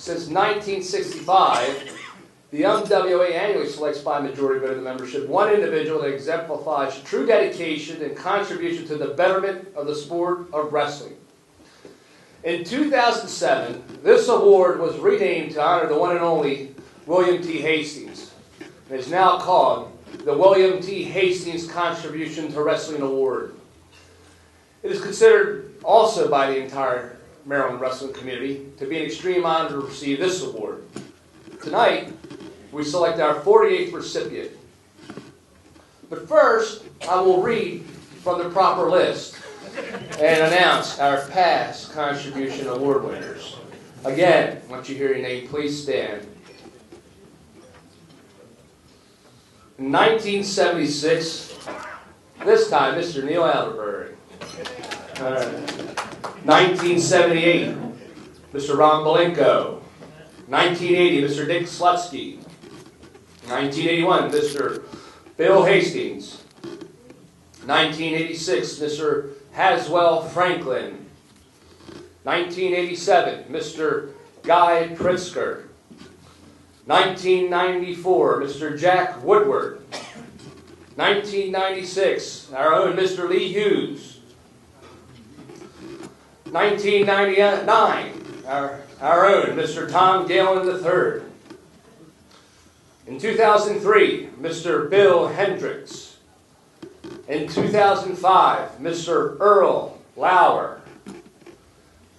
since 1965, the MWA annually selects by majority vote of the membership one individual that exemplifies true dedication and contribution to the betterment of the sport of wrestling. In 2007, this award was renamed to honor the one and only William T. Hastings. It is now called the William T. Hastings Contribution to Wrestling Award. It is considered also by the entire Maryland wrestling community to be an extreme honor to receive this award. Tonight, we select our 48th recipient. But first, I will read from the proper list and announce our past contribution award winners. Again, once you hear your name, please stand. In 1976, this time, Mr. Neil Alderberry. 1978, Mr. Ron Belenko. 1980, Mr. Dick Slutsky. 1981, Mr. Bill Hastings. 1986, Mr. Haswell Franklin. 1987, Mr. Guy Pritzker. 1994, Mr. Jack Woodward. 1996, our own Mr. Lee Hughes. 1999, our own Mr. Tom Galen III. In 2003, Mr. Bill Hendricks. In 2005, Mr. Earl Lauer.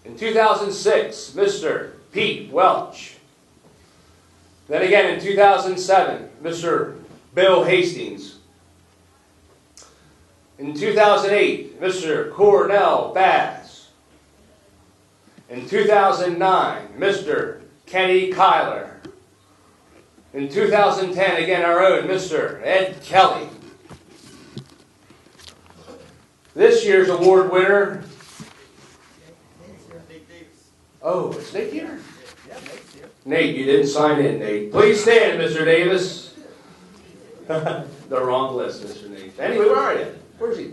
In 2006, Mr. Pete Welch. Then again in 2007, Mr. Bill Hastings. In 2008, Mr. Cornell Bass. In 2009, Mr. Kenny Kyler. In 2010, again our own Mr. Ed Kelly. This year's award winner. Oh, it's Nate here? Yeah, Nate's here. Nate, you didn't sign in, Nate. Please stand, Mr. Davis. The wrong list, Mr. Nate. Anyway, where are you? Where's he?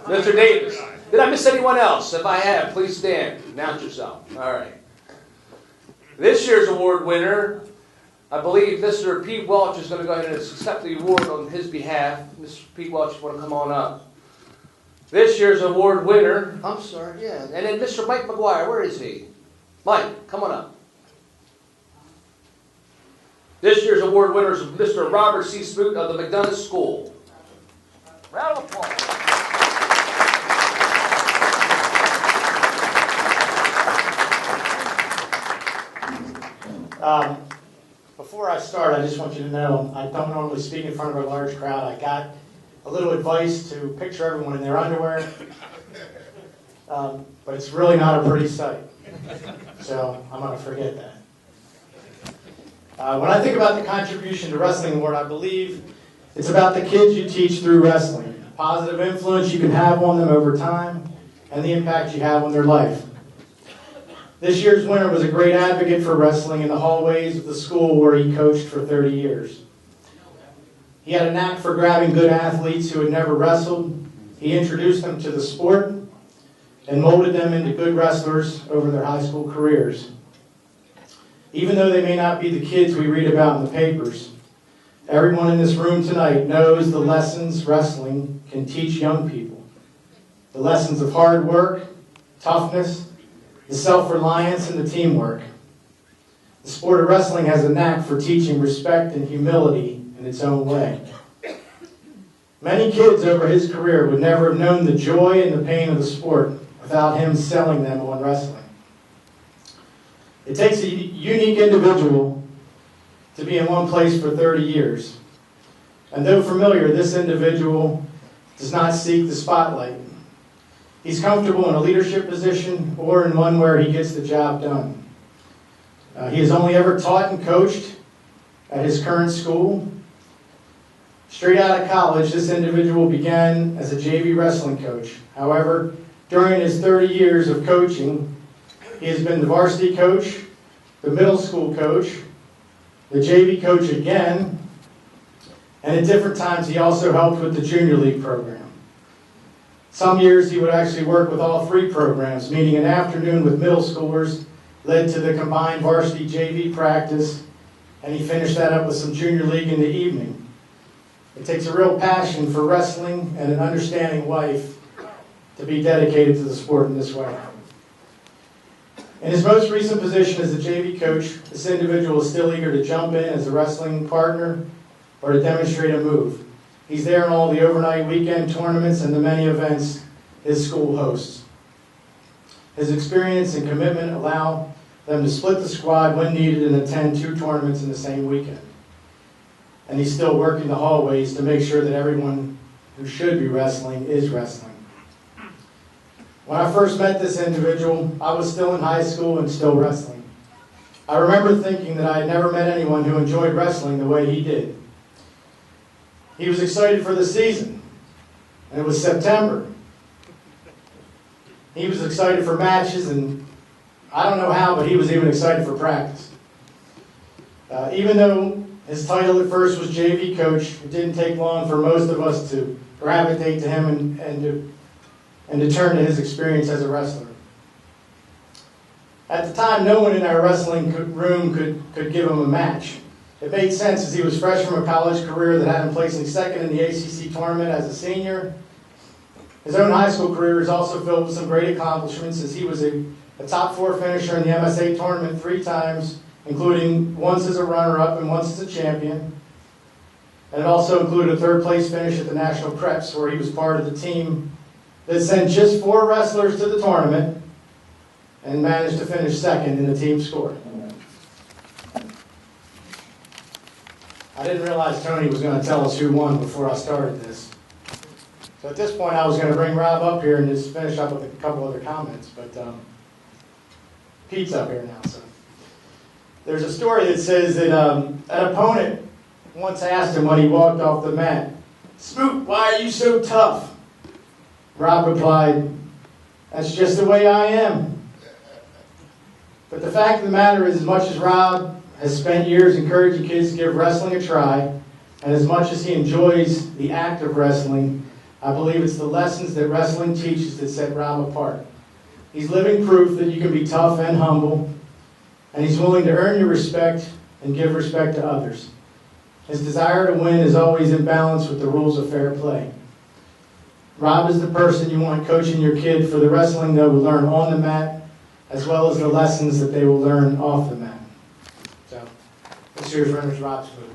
Mr. Davis. Did I miss anyone else? If I have, please stand. Announce yourself. All right. This year's award winner, I believe Mr. Pete Welch is going to go ahead and accept the award on his behalf. Mr. Pete Welch, you want to come on up? This year's award winner, I'm sorry, yeah. And then Mr. Mike McGuire, where is he? Mike, come on up. This year's award winner is Mr. Robert C. Smoot of the McDonough School. Round of applause. Before I start, I just want you to know I don't normally speak in front of a large crowd. I got a little advice to picture everyone in their underwear, but it's really not a pretty sight. So I'm going to forget that. When I think about the contribution to Wrestling Award, I believe it's about the kids you teach through wrestling, the positive influence you can have on them over time, and the impact you have on their life. This year's winner was a great advocate for wrestling in the hallways of the school where he coached for 30 years. He had a knack for grabbing good athletes who had never wrestled. He introduced them to the sport and molded them into good wrestlers over their high school careers. Even though they may not be the kids we read about in the papers, everyone in this room tonight knows the lessons wrestling can teach young people. The lessons of hard work, toughness, the self-reliance, and the teamwork. The sport of wrestling has a knack for teaching respect and humility in its own way. Many kids over his career would never have known the joy and the pain of the sport without him selling them on wrestling. It takes a unique individual to be in one place for 30 years. And though familiar, this individual does not seek the spotlight. He's comfortable in a leadership position or in one where he gets the job done. He has only ever taught and coached at his current school. Straight out of college, this individual began as a JV wrestling coach. However, during his 30 years of coaching, he has been the varsity coach, the middle school coach, the JV coach again, and at different times he also helped with the junior league program. Some years he would actually work with all three programs, meaning an afternoon with middle schoolers led to the combined varsity JV practice, and he finished that up with some junior league in the evening. It takes a real passion for wrestling and an understanding wife to be dedicated to the sport in this way. In his most recent position as a JV coach, this individual is still eager to jump in as a wrestling partner or to demonstrate a move. He's there in all the overnight weekend tournaments and the many events his school hosts. His experience and commitment allow them to split the squad when needed and attend 2 tournaments in the same weekend. And he's still working the hallways to make sure that everyone who should be wrestling is wrestling. When I first met this individual, I was still in high school and still wrestling. I remember thinking that I had never met anyone who enjoyed wrestling the way he did. He was excited for the season, and it was September. He was excited for matches, and I don't know how, but he was even excited for practice. Even though his title at first was JV coach, it didn't take long for most of us to gravitate to him and to turn to his experience as a wrestler. At the time, no one in our wrestling room could give him a match. It made sense as he was fresh from a college career that had him placing second in the ACC tournament as a senior. His own high school career is also filled with some great accomplishments, as he was a top 4 finisher in the MSA tournament 3 times, including once as a runner-up and once as a champion. And it also included a 3rd place finish at the National Preps, where he was part of the team that sent just 4 wrestlers to the tournament and managed to finish second in the team score. I didn't realize Tony was going to tell us who won before I started this. So at this point, I was going to bring Rob up here and just finish up with a couple other comments, but Pete's up here now. So there's a story that says that an opponent once asked him when he walked off the mat, "Smoot, why are you so tough?" Rob replied, "That's just the way I am." But the fact of the matter is, as much as Rob has spent years encouraging kids to give wrestling a try, and as much as he enjoys the act of wrestling, I believe it's the lessons that wrestling teaches that set Rob apart. He's living proof that you can be tough and humble, and he's willing to earn your respect and give respect to others. His desire to win is always in balance with the rules of fair play. Rob is the person you want coaching your kid for the wrestling they will learn on the mat, as well as the lessons that they will learn off the mat. So, this year's runner's Rob's move.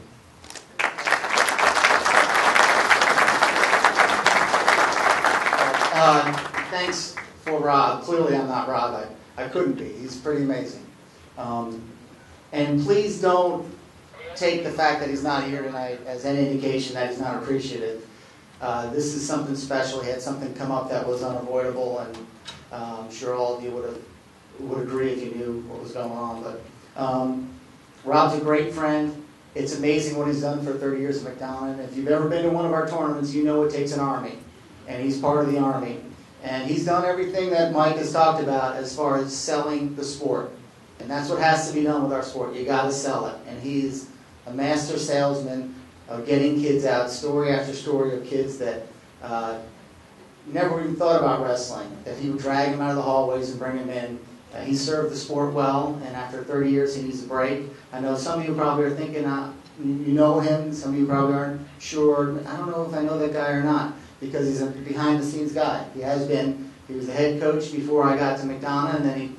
Thanks for Rob. Clearly I'm not Rob. I couldn't be. He's pretty amazing. And please don't take the fact that he's not here tonight as any indication that he's not appreciative. This is something special. He had something come up that was unavoidable, and I'm sure all of you would agree if you knew what was going on. But Rob's a great friend. It's amazing what he's done for 30 years at McDonald. If you've ever been to one of our tournaments, you know it takes an army, and he's part of the army. And he's done everything that Mike has talked about as far as selling the sport. And that's what has to be done with our sport. You got to sell it. And he's a master salesman of getting kids out, story after story of kids that never even thought about wrestling, that he would drag them out of the hallways and bring them in. He served the sport well, and after 30 years he needs a break. I know some of you probably are thinking, you know him, some of you probably aren't sure. I don't know if I know that guy or not, because he's a behind-the-scenes guy. He has been. He was the head coach before I got to McDonough, and then he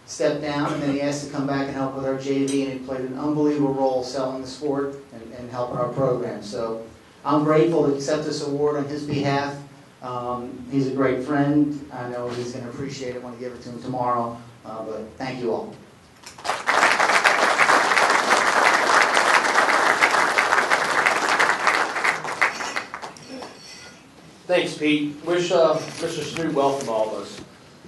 stepped down, and then he asked to come back and help with our JV, and he played an unbelievable role selling the sport and helping our program. So I'm grateful to accept this award on his behalf. He's a great friend. I know he's going to appreciate it when I give it to him tomorrow, but thank you all. Thanks, Pete. Wish Mr. Smoot well from all of us.